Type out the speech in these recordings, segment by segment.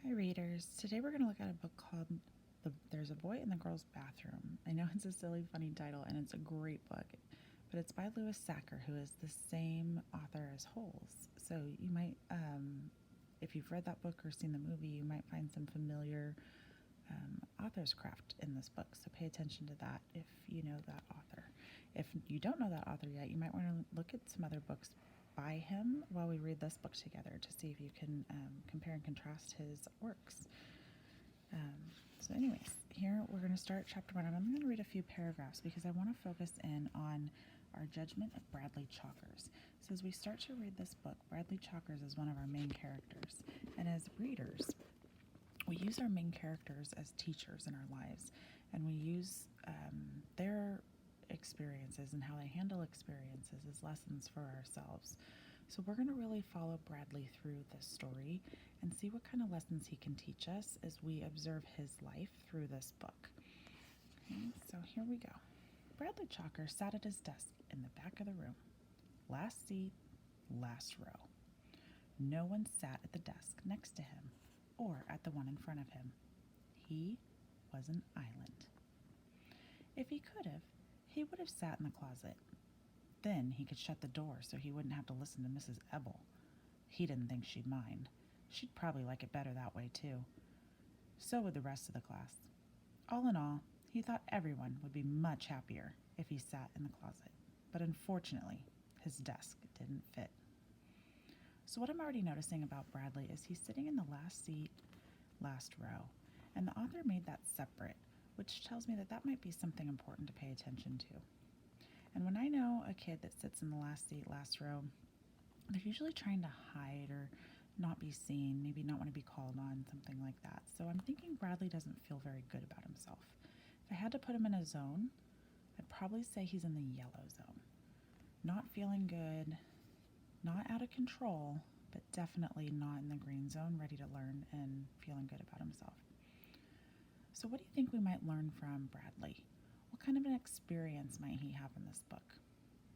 Hi, readers. Today we're going to look at a book called There's a Boy in the Girl's Bathroom. I know it's a silly, funny title, and it's a great book, but it's by Louis Sachar, who is the same author as Holes. So you might, if you've read that book or seen the movie, you might find some familiar author's craft in this book. So pay attention to that if you know that author. If you don't know that author yet, you might want to look at some other books by him while we read this book together to see if you can compare and contrast his works. So anyways, here we're going to start chapter 1, and I'm going to read a few paragraphs because I want to focus in on our judgment of Bradley Chalkers. So as we start to read this book, Bradley Chalkers is one of our main characters, and as readers, we use our main characters as teachers in our lives, and we use their experiences and how they handle experiences as lessons for ourselves. So we're going to really follow Bradley through this story and see what kind of lessons he can teach us as we observe his life through this book. Okay, so here we go. Bradley Chalker sat at his desk in the back of the room. Last seat, last row. No one sat at the desk next to him or at the one in front of him. He was an island. If he could have, he would have sat in the closet. Then he could shut the door so he wouldn't have to listen to Mrs. Ebel. He didn't think she'd mind. She'd probably like it better that way, too. So would the rest of the class. All in all, he thought everyone would be much happier if he sat in the closet. But unfortunately, his desk didn't fit. So what I'm already noticing about Bradley is he's sitting in the last seat, last row. And the author made that separate, which tells me that that might be something important to pay attention to. And when I know a kid that sits in the last seat, last row, they're usually trying to hide or not be seen, maybe not want to be called on, something like that. So I'm thinking Bradley doesn't feel very good about himself. If I had to put him in a zone, I'd probably say he's in the yellow zone. Not feeling good, not out of control, but definitely not in the green zone, ready to learn and feeling good about himself. So what do you think we might learn from Bradley? What kind of an experience might he have in this book?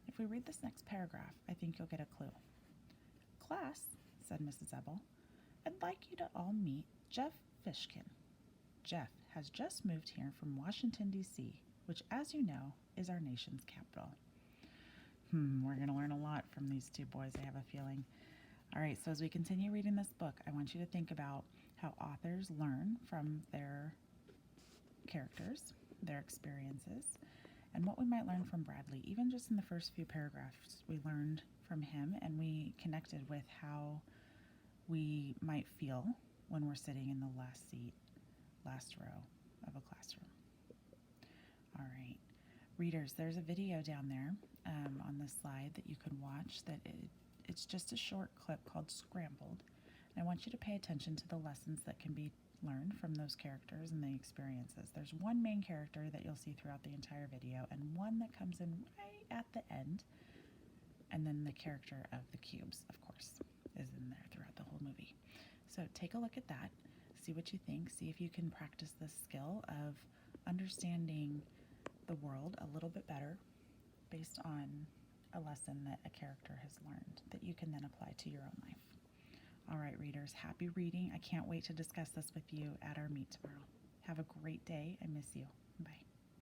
If we read this next paragraph, I think you'll get a clue. Class, said Mrs. Ebel, I'd like you to all meet Jeff Fishkin. Jeff has just moved here from Washington, D.C., which, as you know, is our nation's capital. We're going to learn a lot from these two boys, I have a feeling. All right, so as we continue reading this book, I want you to think about how authors learn from their characters, their experiences, and what we might learn from Bradley. Even just in the first few paragraphs, we learned from him and we connected with how we might feel when we're sitting in the last seat, last row of a classroom. All right, readers, there's a video down there on this slide that you can watch it's just a short clip called Scrambled. And I want you to pay attention to the lessons that can be learned from those characters and the experiences. There's one main character that you'll see throughout the entire video and one that comes in right at the end, and then the character of the cubes, of course, is in there throughout the whole movie. So take a look at that, see what you think, see if you can practice this skill of understanding the world a little bit better based on a lesson that a character has learned that you can then apply to your own life. All right, readers, happy reading. I can't wait to discuss this with you at our meet tomorrow. Have a great day. I miss you. Bye.